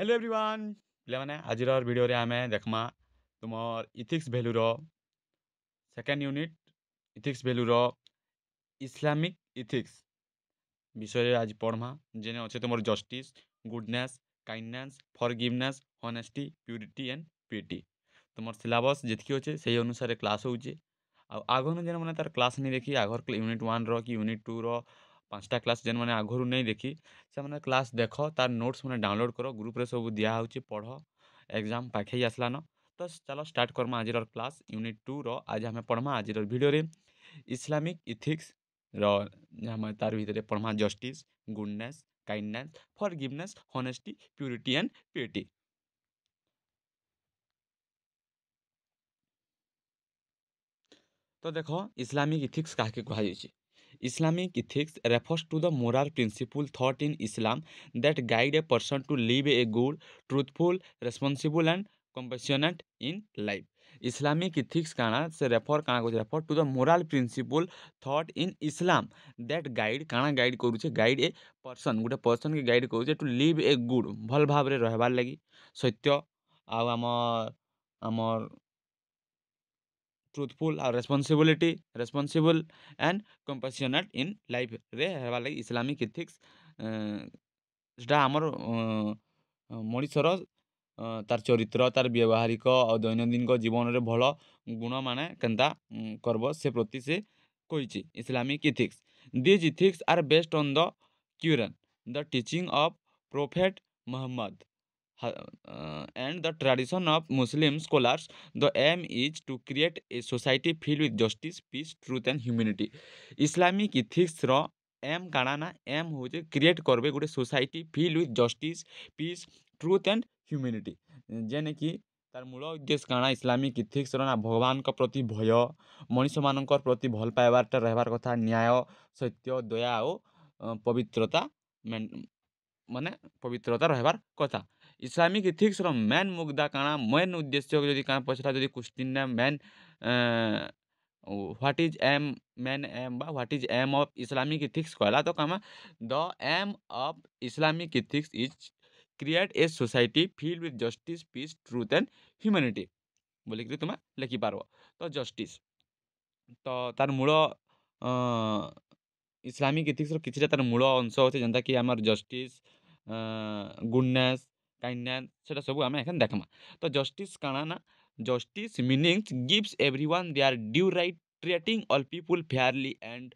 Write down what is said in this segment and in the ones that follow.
Hello everyone पिलाମାନେ ଆଜିର ଭିଡ଼ିଓରେ ଆମେ ଦେଖମା ତୁମର ଇଥିକ୍ସ ଭ୍ୟାଲୁର ସେକେଣ୍ଡ ୟୁନିଟ୍ ଇଥିକ୍ସ ଭ୍ୟାଲୁର ଇସଲାମିକ୍ ଇଥିକ୍ସ ବିଷୟରେ ଆଜି ପଢ଼ମା ଯେନେ ଅଛି ତୁମର justice goodness kindness forgiveness honesty purity and piety ତୁମର ସିଲାବସ୍ ଯେତିକି ଅଛି ସେହି ଅନୁସାରେ କ୍ଲାସ୍ ହେଉଛି ଆଉ ଆଗରୁ ଯେନ୍ ମାନେ ତାର କ୍ଲାସ୍ ନେଇ ଦେଖି ଆଗର ୟୁନିଟ୍ 1 କି ୟୁନିଟ୍ 2 5ଟା କ୍ଲାସ୍ ଯେନ୍ ମାନେ ଆଗରୁ ନେଇ ଦେଖି ସେମାନେ କ୍ଲାସ୍ ଦେଖ ତାର ନୋଟ୍ସ ମାନେ ଡାଉନଲୋଡ଼ କର ଗ୍ରୁପ୍ରେ ସବୁ ଦିଆହେଉଛି ପଢ଼ ଏକ୍ଜାମ୍ ପାଖେଇ ଆସିଲାନ ତ ଚାଲ ଷ୍ଟାର୍ଟ କର୍ମା ଆଜିର କ୍ଲାସ୍ ୟୁନିଟ୍ 2 ଆଜି ଆମେ ପଢ଼ମା ଆଜିର ଭିଡ଼ିଓରେ ଇସଲାମିକ୍ ଇଥିକ୍ସ ଆମେ ତାର ଭିତରେ ପଢ଼ମା justice goodness kindness forgiveness honesty purity and piety तो देख इस्लामिक इथिक्स क्या कहुच्छे Islamic ethics refers to the moral principle thought in Islam that guide a person to live a good truthful responsible and compassionate in life Islamic ethics काना से refer to the moral principle thought in Islam that guide काना guide करुचे guide a person गोटे person के guide करुचे to live a good भल भाव रहबार लगी सत्य आमर आमर ट्रुथफुल और responsible and compassionate in life रे हेबा लगी इस्लामिक इथिक्स ସେଟା ଆମର ମଣିଷର ତାର ଚରିତ୍ର ତାର ବ୍ୟବହାରିକ ଆଉ ଦୈନନ୍ଦିନ ଜୀବନରେ ଭଲ ଗୁଣ ମାନେ କେନ୍ତା କରବ ସେ ପ୍ରତି ସେ କହିଛି Islamic ethics these ethics are based on the Quran the teaching of prophet Muhammad and the tradition of Muslim scholars. The aim is to create a society filled with justice, peace, truth and humanity. Islamic ethics रो एम काना ना एम हो create करबे गोटे society fill with justice peace truth and humanity जेने कि तार मूल उद्देश्य काना इस्लामिक इथिक्स ना भगवान का प्रति भय मनीष मानकर प्रति भल पाइबारटा रहबार कथा न्याय सत्य दया और पवित्रता माने पवित्रता रहबार कथा इस्लामिक इथिक्स रो मेन मुद्दा काना मेन उद्देश्य जदि काना पछरा जदि क्वेश्चन मेन व्हाट इज एम मेन एम बा what is aim of Islamic ethics कहला तो कामा the aim of Islamic ethics is create a society filled with justice peace truth and humanity बोलिक तुम लिखि पारबो तो जस्टिस तो तार मूल इस्लामिक इथिक्स किसी तार मूल अंश अच्छे जेनता कि आमर जस्टिस गुडनेस काइंडनेस सेटा सब आम एखन देखमा तो जस्टिस काना ना justice meanings gives everyone there due right treating all people Fairlie and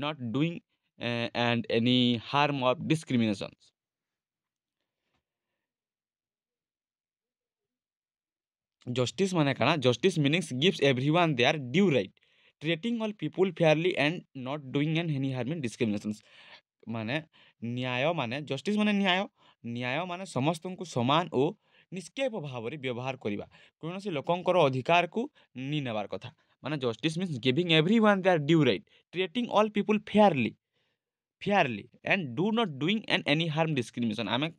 not doing and any harm of discrimination justice माने काना justice meanings gives everyone there due right treating all people Fairlie and not doing any harm in discrimination माने justice माने न्याय माने समस्त को समान और निष्केप भाव में व्यवहार करवा कौन से लोकंर अधिकार को नहीं नेबार कथा माने justice means giving everyone there due right treating all people Fairlie and do not doing any harm discrimination आम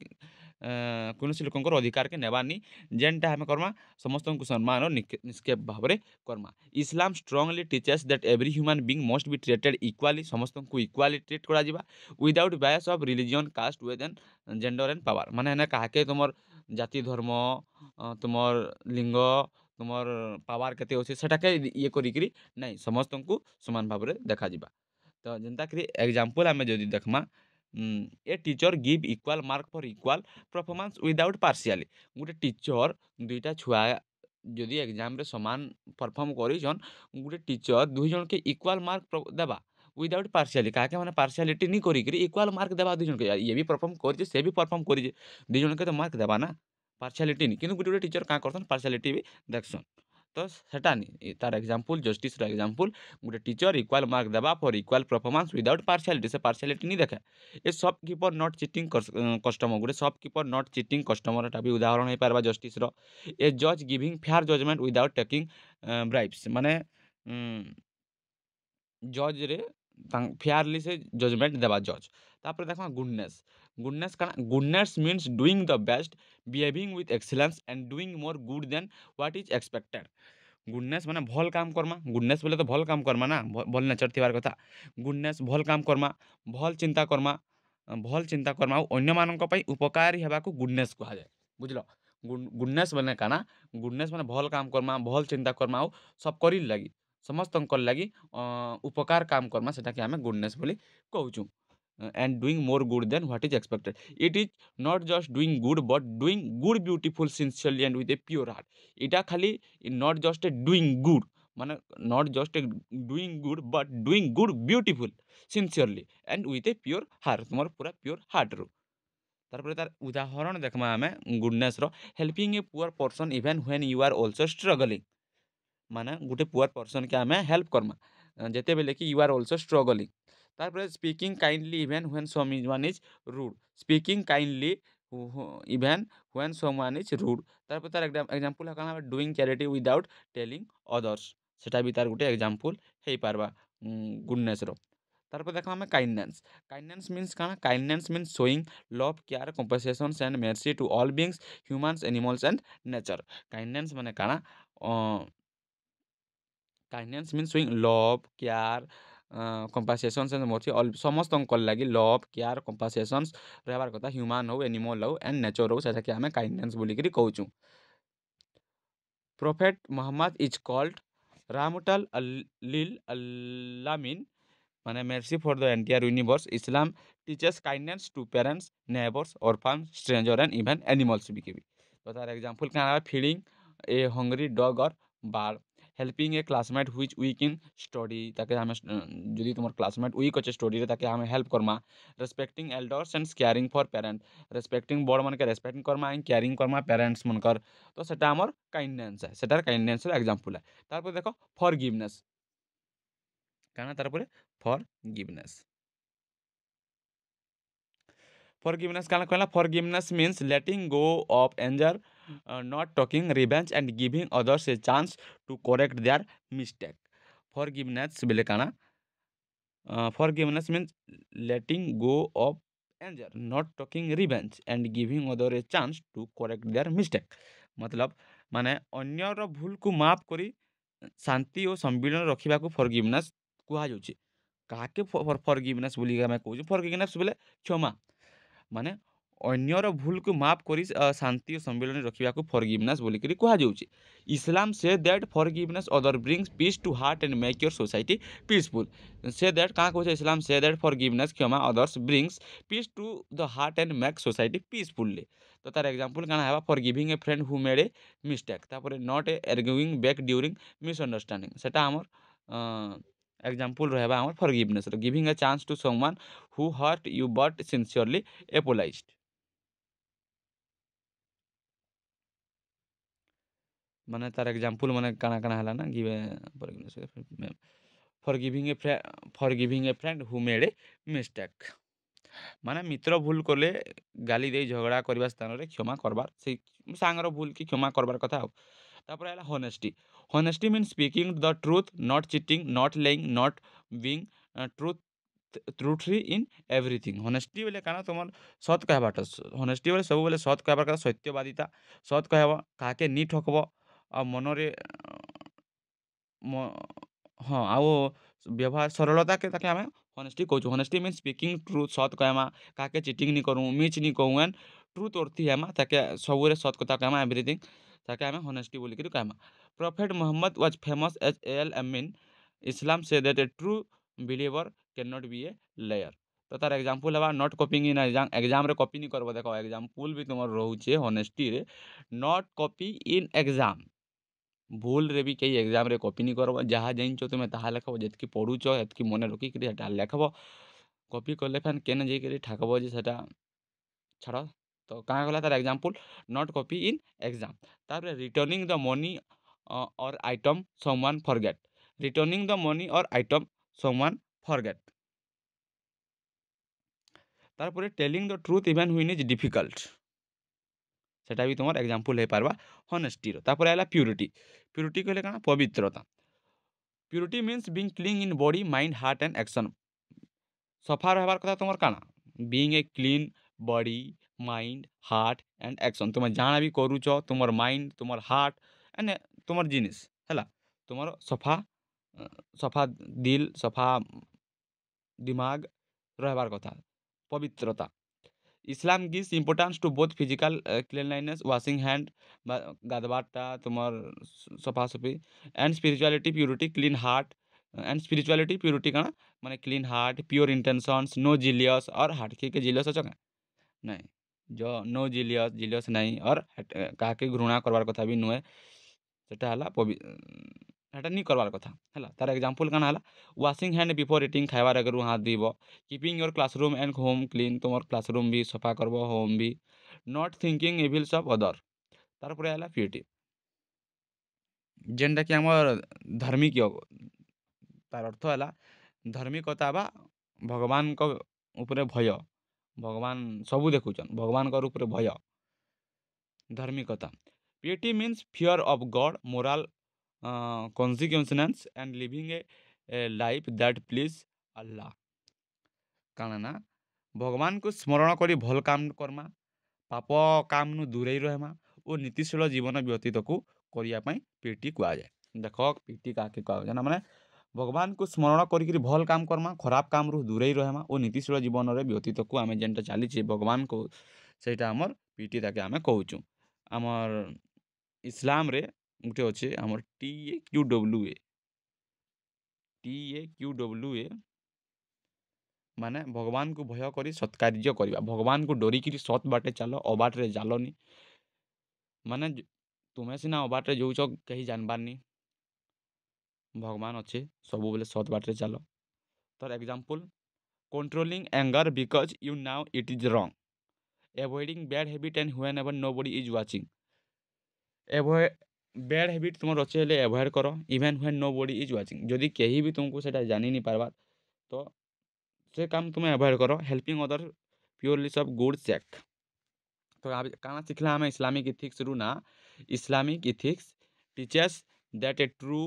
कौन से लोकंर अधिकार के नेबानी जेनटा आम करमा समस्त को सम्मान और निष्केप भाव में करमा Islam strongly teaches that every human being must be treated equally समस्त को इक्वाली ट्रीट करा जिबा without bias of religion caste wealth and gender and power माने एने काके तुमर जाति धर्म तुमर लिंग तुमर पावर केते होछि सेटा के ये करिकरी नहीं समस्त को समान भाव में देखा जिबा तो जेनता कि एग्जांपल आम जदि देखमा a teacher give equal mark for equal performance without partially गोटे टीचर दुईटा छुआ जदि एग्जाम रे समान परफॉर्म करिछन गोटे टीचर दुई जन के इक्वाल मार्क देबा विदाउट पार्शियली काहे माने पार्शियलिटी नहीं करिकरी इक्वाल मार्क देबा दुई जन के ये भी परफॉर्म करिजे से भी परफॉर्म करिजे दुई जन के तो मार्क देबा ना पार्शियलिटी नहीं किंतु गोटे टीचर का करछन पार्शियलिटी भी देखछन तो सेटा नहीं तार एग्जांपल जस्टिस एग्जांपल गोटे टीचर इक्वाल मार्क देबा for equal performance without partiality से पार्शियलिटी नहीं देखे a shopkeeper not cheating customer गोटे शॉपकीपर नॉट चिटिंग कस्टमर भी उदाहरण हो पारबा जस्टिस रो ए जज giving fair judgment without taking bribes माने जज रे फेयरली से जजमेंट देबा जज तापर देखा goodness means doing the best behaving with excellence and doing more good than what is expected goodness माने भल काम करमा गुडनेस बोले तो भल काम करमा ना भल नेचर थिबार कथा गुडनेस भल काम करमा भल चिंता करमा और अन्य मानक पई उपकारी हेबा को गुडनेस कहा जाए ବୁଝିଲ। ଗୁଡନେସ୍ ମାନେ କାଣା, ଗୁଡନେସ୍ ମାନେ ଭଲ୍ କାମ୍ କର୍ମା, ଭଲ୍ ଚିନ୍ତା କର୍ମା ଆଉ ସବକରିର୍ ଲାଗି ସମସ୍ତଙ୍କର୍ ଲାଗି ଉପକାର କାମ୍ କର୍ମା ସେଟାକେ ଆମେ ଗୁଡନେସ୍ ବୋଲି କହୁଚୁଁ। And doing more good than what is expected. It is not just doing good but doing good beautiful sincerely and with a pure heart. এটা খালি not just a doing good মানে not just a doing good but doing good beautiful sincerely and with a pure heart, তোমার পুরা pure heart ରୁ। তারপরে তার উদাহরণ দেখমা ଆମେ গুডনেস ର, helping a poor person even when you are also struggling। ମାନେ ଗୋଟେ ପୁଅର୍ ପର୍ସନ୍କେ ଆମେ ହେଲ୍ପ କର୍ମା ଯେତେବେଲେ କି ୟୁ ଆର୍ ଅଲସୋ ଷ୍ଟ୍ରଗଲିଂ। ତାପରେ speaking kindly even when someone is rude, speaking kindly even when someone is rude. ତାପରେ ତାର ଏକ୍ଜାମ୍ପଲ୍ କାଣା doing charity without telling others, ସେଟା ବି ତାର ଗୋଟେ ଏକ୍ଜାମ୍ପଲ୍ ହେଇପାରବା ଗୁଡନେସ୍ର। ତାରପରେ ଦେଖ ଆମେ କାଇଣ୍ଡନେସ୍। କାଇଣ୍ଡନେସ୍ ମିନ୍ସ କାଣା, kindness means showing love care compassions and mercy to all beings humans animals and nature. Kindness ମାନେ କାଣା, kindness means showing love care compassions and mercy all, ସମସ୍ତଙ୍କର ଲାଗି ଲଭ୍ କେୟାର କମ୍ପାସେସନ୍ସ ରହିବାର୍ କଥା, ହ୍ୟୁମାନ୍ ହଉ animal ହଉ and nature ହଉ, ସେଟାକେ ଆମେ କାଇଣ୍ଡନେସ୍ ବୋଲିକିରି କହୁଚୁଁ। Prophet Muhammad is called Rahmatal lil Alamin, মানে mercy for the entire universe. Islam teaches kindness to parents, neighbors, orphans, strangers and even animals भी। तो तार एग्जांपल क्या है, feeding a hungry dog or bird, helping a classmate which weak in study, ताके हमें যদি তোমার classmate weak আছে study রে তাকে हमें help Karma, respecting elders and caring for parents, respecting বড় মানকে respecting Karma and caring Karma parents Mankar, তো সেটা আমার kindness है, সেটার kindness এর एग्जांपल है। তারপর দেখো forgiveness কানা, তারপরে forgiveness। Forgiveness কানা কইলা, forgiveness means letting go of anger, not taking revenge and giving others a chance to correct their mistake। Forgiveness বেলে কানা, forgiveness means letting go of anger, not taking revenge and giving others a chance to correct their mistake। मतलब ମାନେ ଅନ୍ୟର ଭୁଲକୁ ମାଫ କରି ଶାନ୍ତି ଓ ସମ୍ମିଳନ ରଖିବାକୁ ଫରଗିଭନେସ୍ କୁହାଯାଉଛି। କାହାକେ ଫରଗିଭନେସ୍ ବୋଲି ଆମେ କହୁଛୁ, ଫରଗିଭନେସ୍ ବୋଲେ କ୍ଷମା, ମାନେ ଅନ୍ୟର ଭୁଲକୁ ମାଫ କରି ଶାନ୍ତି ଓ ସମ୍ମିଳନ ରଖିବାକୁ ଫରଗିଭନେସ୍ ବୋଲିକରି କୁହାଯାଉଛି। Islam says that forgiveness other brings peace to heart and make your society peaceful. Says that କାଣା କହୁଛେ, ଇସଲାମ ସେ ଦ୍ୟାଟ୍ ଫରଗିଭନେସ୍ କ୍ଷମା others brings peace to the heart and make society peacefully. ତ ତାର ଏକ୍ଜାମ୍ପଲ୍ କାଣା ହେବା, forgiving a friend who made a mistake, ତାପରେ not a arguing back during misunderstanding, ସେଟା ଆମର एग्जाम्पल रहा आम forgiveness, giving a chance to someone who hurt you but sincerely एपोलाइज्ड। माने तार एग्जाम्पल माने काना काना हला ना, give forgiving A friend who made a mistake, माने मित्र भूल कले गाली दे झगड़ा करबा स्थान रे क्षमा करबार, से सांगर भूल की क्षमा करबार कथा। तापर आला honesty. Honesty mean speaking the truth, not cheating, not laying, not being truthful in everything. Honesty बोले काना, तुम सत कहबाटा, होनेस्टी बोले सब बोले सत कहबार कथा, सत्यवादिता, सत कहब, काके नी ठकब आ मनरे हाँ आउ व्यवहार सरलता के ताके आमे होनेस्टी कहूँ। होनेस्टी मीन स्पीकिंग ट्रूथ, सत कहमा, काके चिटिंग नी करूँ, मिच नी कहूँ एंड ट्रूथ अर्थी हेमा ताके सबुरे सत कथा कहमा एवरीथिंग, ताके आमे होनेस्टी बोली करी कहमा। Prophet Muhammad was famous as al Amin, Islam से that a true believer can not be a liar. तो तार एग्जांपल हवा नॉट कॉपिंग इन एग्जाम रे कॉपी नी करबो। देखो एग्जांपल भी तुमर रहउचे होनेस्टी रे, नॉट कॉपी इन एग्जाम, भूल रे भी कई एग्जाम रे कॉपी नी करबो, जहाँ जाइछ तुम ताहा लेखब, जेतकी पढ़ुछ एतकी मन रखी करी हेटा लेखब, कॉपी करले फैन केन जाई करी ठाकब जे सेटा छाड़। तो काँ गला तार example not copy in exam. तापर रिटर्निंग द मनी और item someone forget, returning the money और आइटम समवन फॉरगेट। तारपरे telling the truth even when is difficult, सेटा भी तुम एग्जांपल हो पारबा होनेस्टी रो। तापर आला प्यूरिटी। प्यूरिटी कहले काना, पवित्रता। Purity means being clean in body, mind, heart and action. सफा रहबार कथा तुम काना, being a clean body, mind, heart and action. तुम जाना भी करूच, तुम माइंड, तुम हार्ट एंड तुम जिनिस है, तुम सफा सफा दिल, सफा दिमाग रहबार कथा, पवित्रता। ଇସଲାମ gives importance to both physical cleanliness washing hand ବା ଗାଧବାରଟା ତୁମର ସଫାସଫି and spirituality purity clean heart and spirituality purity କାଣା ମାନେ clean heart pure intentions no jealous or heart କିଏ jealous ଅଛ କାଁ ନାଇଁ जो नो ଜିଲିୟସ୍ ଜିଲିୟସ୍ ନାଇଁ ଅର୍ କାହାକେ ଘୃଣା କରବାର୍ କଥା ବି ନୁହେଁ ସେଟା ହେଲା ହେଟା ନି କରବାର୍ କଥା ହେଲା ତାର ଏକ୍ଜାମ୍ପଲ୍ କାଣା ହେଲା ୱାସିଂ ହ୍ୟାଣ୍ଡ ବିଫୋର୍ ଇଟିଂ ଖାଇବାର୍ ଆଗରୁ ହାତ ଧୁଇବ keeping your classroom and home clean ତୁମର କ୍ଲାସରୁମ୍ ବି ସଫା କରବ ହୋମ୍ ବି not thinking evils of other ତାର ପରେ ହେଲା ପିଟି ଯେନ୍ଟାକି ଆମର ଧାର୍ମିକ ତାର ଅର୍ଥ ହେଲା ଧାର୍ମିକତା ବା ଭଗବାନଙ୍କ ଉପରେ ଭୟ ଭଗବାନ ସବୁ ଦେଖୁଛନ୍ ଭଗବାନଙ୍କର ଉପରେ ଭୟ ଧାର୍ମିକତା piety means fear of God moral consequence and living a life that please Allah କାଣା ନା ଭଗବାନଙ୍କୁ ସ୍ମରଣ କରି ଭଲ କାମ କର୍ମା ପାପ କାମନୁ ଦୂରେଇ ରହେମା ଓ ନୀତିଶୀଳ ଜୀବନ ବ୍ୟତୀତକୁ କରିବା ପାଇଁ ପିଟି କୁହାଯାଏ ଦେଖ ପିଟି କାହାକେ କୁହାଯାଏ ନା ମାନେ ଭଗବାନଙ୍କୁ ସ୍ମରଣ କରିକିରି ଭଲ କାମ କର୍ମା ଖରାପ କାମରୁ ଦୂରେଇ ରହେମା ଓ ନୀତିଶୀଳ ଜୀବନରେ ବ୍ୟତୀତକୁ ଆମେ ଯେନ୍ଟା ଚାଲିଛେ ଭଗବାନଙ୍କୁ ସେଇଟା ଆମର ପିଟି ତାକେ ଆମେ କହୁଛୁ ଆମର ଇସଲାମରେ ଗୋଟେ ଅଛି ଆମର ଟି ଏ କ୍ୟୁ ଡବ୍ଲ୍ୟୁ ଏ ମାନେ ଭଗବାନଙ୍କୁ ଭୟ କରି ସତ୍କାର୍ଯ୍ୟ କରିବା ଭଗବାନଙ୍କୁ ଡରିକିରି ସତ୍ ବାଟେ ଚାଲ ଅବାଟରେ ଚାଲନି ମାନେ ତୁମେ ସିନା ଅବାଟରେ ଯାଉଛ କେହି ଜାଣିବାରନି ଭଗବାନ ଅଛେ ସବୁବେଳେ ସତ୍ ବାଟରେ ଚାଲ ତାର example controlling anger because you know it is wrong avoiding bad habit and whenever nobody is watching avoid bad habit तुम अच्छे हेल्ले एभॉइड कर even when nobody is watching जदि कहीं भी तुमको सेटा जानी नहीं पार्बार तो से काम तुम्हें एभॉइड कर हेल्पिंग अदर प्योरली सब गुड चेक तो काना सिखला आम इस्लामिक इथिक्स रु ना Islamic ethics teachers that a true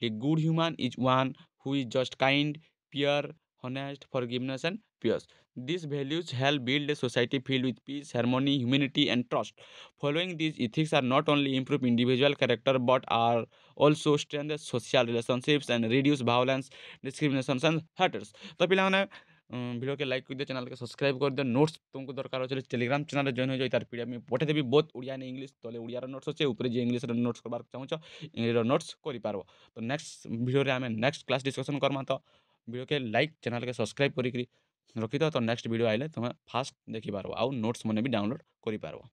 a good human is one who is just kind पियर honest forgiveness and peace these values help build a society filled with peace harmony humanity and trust following these ethics are not only improve individual character but are also strengthen social relationships and reduce violence discrimination and haters तो पिला माने video के like कर दियो channel के subscribe कर दियो notes तुमको दरकार हो टेलीग्राम चैनल जॉइन हो जाए तार पीडीएफ में पठे देबी बहुत ओडिया ने इंग्लिश तले ओडिया रो नोट्स अच्छे ऊपर जे इंग्लिश रो नोट्स करबार चाहूछ इंग्लिश रो नोट्स करि पारबो तो नेक्स्ट वीडियो रे हमें नेक्स्ट क्लास डिस्कशन करमा तो वीडियो के लाइक चैनल के सब्सक्राइब करी रखी तो नेक्स्ट वीडियो आइले तुम फास्ट देखि पारबो आउ नोट्स मने भी डाउनलोड करि पारबो।